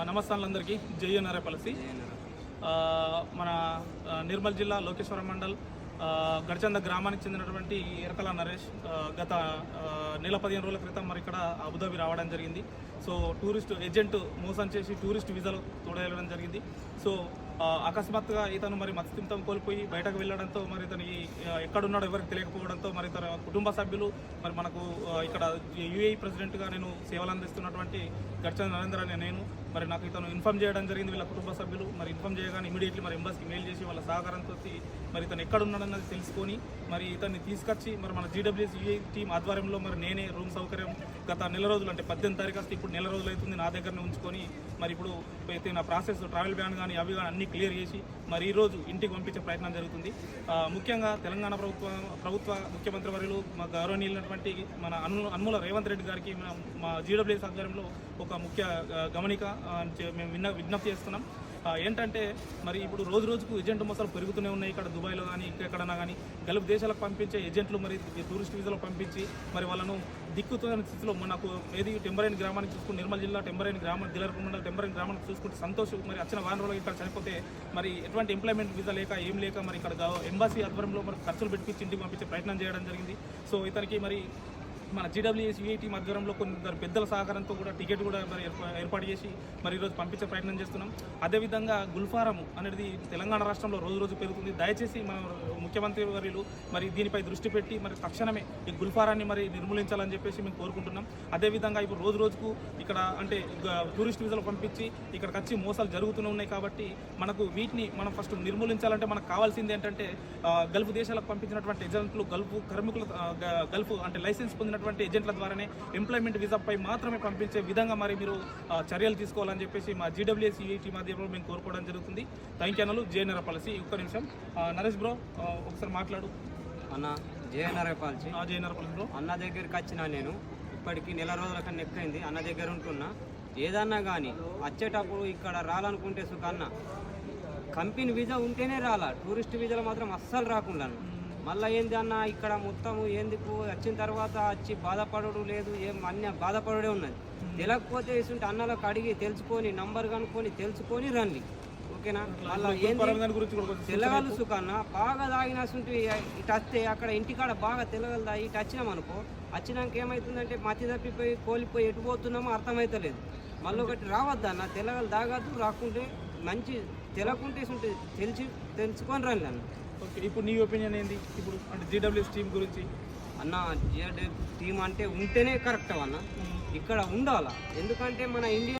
నమస్తానులందరికీ జేఎన్ఆర్ఏ policy మన నిర్మల్ జిల్లా లోకేశ్వరం మండల్ గడిచంద గ్రామానికి చెందినటువంటి ఎరకల నరేష్ గత నెల 15 రోజుల క్రితం మరి ఇక్కడ అబుదాబి రావడం జరిగింది. సో టూరిస్ట్ ఏజెంట్ మోసం చేసి టూరిస్ట్ వీసాలు తోడేయడం జరిగింది. సో అకస్మాత్తుగా ఇతను మరి మత్స్యంతం కోల్పోయి బయటకు వెళ్ళడంతో మరి ఇతనికి ఎక్కడున్నాడో ఎవరికి తెలియకపోవడంతో మరి తన కుటుంబ సభ్యులు మరి మనకు ఇక్కడ యూఏఈ ప్రెసిడెంట్గా నేను సేవలు అందిస్తున్నటువంటి గడిచంద నరేంద్ర అనే నేను మరి నాకు ఇతను ఇన్ఫామ్ చేయడం జరిగింది. వీళ్ళ కుటుంబ సభ్యులు మరి ఇన్ఫామ్ చేయగానే ఇమీడియట్లీ మరి ఎంబసీకి మెయిల్ చేసి వాళ్ళ సహకారంతో మరి ఇతను ఎక్కడున్నాడన్నది తెలుసుకొని మరి ఇతన్ని తీసుకొచ్చి మరి మన జీడబ్ల్యూఎస్ యూఏఈ టీం ఆధ్వర్యంలో మరి నేనే రూమ్ సౌకర్యం గత నెల రోజులు అంటే 18 తారీఖు వస్తే ఇప్పుడు నెల రోజులు అవుతుంది నా దగ్గరనే ఉంచుకొని మరి ఇప్పుడు అయితే నా ప్రాసెస్ ట్రావెల్ బ్యాన్ కానీ అవి కానీ అన్నీ క్లియర్ చేసి మరి ఈరోజు ఇంటికి పంపించే ప్రయత్నం జరుగుతుంది. ముఖ్యంగా తెలంగాణ ప్రభుత్వ ముఖ్యమంత్రి వర్యులు మా గౌరవనీయులైనటువంటి మన అన్ముల రేవంత్ రెడ్డి గారికి మా జీడబ్ల్యూఎస్ ఆధ్వర్యంలో ఒక ముఖ్య గమనిక మేము విజ్ఞప్తి చేస్తున్నాం. ఏంటంటే మరి ఇప్పుడు రోజు రోజుకు ఏజెంట్ మోసాలు పెరుగుతూనే ఉన్నాయి. ఇక్కడ దుబాయ్లో కానీ ఎక్కడన్నా కానీ గల్ఫ్ దేశాలకు పంపించే ఏజెంట్లు మరి టూరిస్ట్ వీసాలో పంపించి మరి వాళ్ళను దిక్కుతున్న స్థితిలో మనకు ఏది టెంబరైన్ గ్రామానికి చూసుకుంటే నిర్మల్ జిల్లా టెంబరైన్ గ్రామం దిలార్పూర్ మండలం టెంబరైన్ గ్రామానికి చూసుకుంటే సంతోష్ మరి వచ్చిన వారం రోజులు ఇక్కడ చనిపోతే మరి ఎటువంటి ఎంప్లాయ్మెంట్ వీసా లేక ఏం లేక మరి ఇక్కడ ఎంబసీ ఆధ్వర్యంలో మరి ఖర్చులు పెట్టించి ఇంటికి పంపించే ప్రయత్నం చేయడం జరిగింది. సో ఇతనికి మరి మన జీడబ్ల్యూఎస్ యూఏఈ టీం ఆధ్వర్యంలో కొందరు పెద్దల సహకారంతో కూడా టికెట్ కూడా మరి ఏర్పాటు చేసి మరి ఈరోజు పంపించే ప్రయత్నం చేస్తున్నాం. అదేవిధంగా గుల్ఫారం అనేది తెలంగాణ రాష్ట్రంలో రోజు రోజు పెరుగుతుంది. దయచేసి మన ముఖ్యమంత్రి వర్యులు మరి దీనిపై దృష్టి పెట్టి మరి తక్షణమే ఈ గుల్ఫారాన్ని మరి నిర్మూలించాలని చెప్పేసి మేము కోరుకుంటున్నాం. అదేవిధంగా ఇప్పుడు రోజు రోజుకు ఇక్కడ అంటే టూరిస్ట్ వీసాలు పంపించి ఇక్కడికి వచ్చి మోసాలు జరుగుతూనే ఉన్నాయి. కాబట్టి మనకు వీటిని మనం ఫస్ట్ నిర్మూలించాలంటే మనకు కావాల్సింది ఏంటంటే గల్ఫ్ దేశాలకు పంపించినటువంటి ఏజెంట్లు గల్ఫ్ అంటే లైసెన్స్ పొందిన ఏజెంట్ల ద్వారానే ఎంప్లాయ్మెంట్ వీసాపై మాత్రమే పంపించే విధంగా మరి మీరు చర్యలు తీసుకోవాలని చెప్పేసి మా జీడబ్ల్యూఎస్ యూఏఈ టీం మాధ్యమంలో మేము కోరుకోవడం జరుగుతుంది. థ్యాంక్ యూ అన్నలు. JNRA policy. ఒక్క నిమిషం నరేష్ బ్రో ఒకసారి మాట్లాడు అన్న. JNRA policy. JNRA policy bro. అన్న దగ్గరికి వచ్చిన నేను ఇప్పటికి నెల రోజుల కన్నా ఎక్కువైంది అన్న దగ్గర ఉంటున్నా. ఏదన్నా కానీ వచ్చేటప్పుడు ఇక్కడ రాలనుకుంటే సుఖన్న కంపెనీ వీసా ఉంటేనే రాలా, టూరిస్ట్ వీసాలు మాత్రం అస్సలు రాకుండా. మళ్ళీ ఏంది అన్న ఇక్కడ మొత్తము ఎందుకు వచ్చిన తర్వాత వచ్చి బాధపడడు లేదు, ఏం అన్నీ బాధపడే ఉన్నది. తెలియకపోతే ఇస్తుంటే అన్నలకు అడిగి తెలుసుకొని నంబర్ కనుక్కొని తెలుసుకొని రండి, ఓకేనా? మళ్ళీ ఏంది తెలగలు సుఖన్న బాగా తాగినస్తుంటే ఇటు వస్తే అక్కడ ఇంటికాడ బాగా తెలగలు తాగి ఇటు వచ్చినాం అనుకో, వచ్చినాక ఏమవుతుందంటే మతి తప్పిపోయి కోల్పోయి ఎటు పోతున్నామో అర్థమవుతలేదు. మళ్ళీ ఒకటి రావద్దన్న, తెలగలు తాగద్దు, రాకుంటే మంచి తెలకుంటే తెలుసుకొని రండి అన్న. ఓకే, ఇప్పుడు నీ ఒపీనియన్ ఏంది ఇప్పుడు అంటే జీడబ్ల్యూఎస్ టీం గురించి? అన్న జీడబ్ల్యూఎస్ టీం అంటే ఉంటేనే కరెక్ట్ అన్న, ఇక్కడ ఉండాలా. ఎందుకంటే మన ఇండియా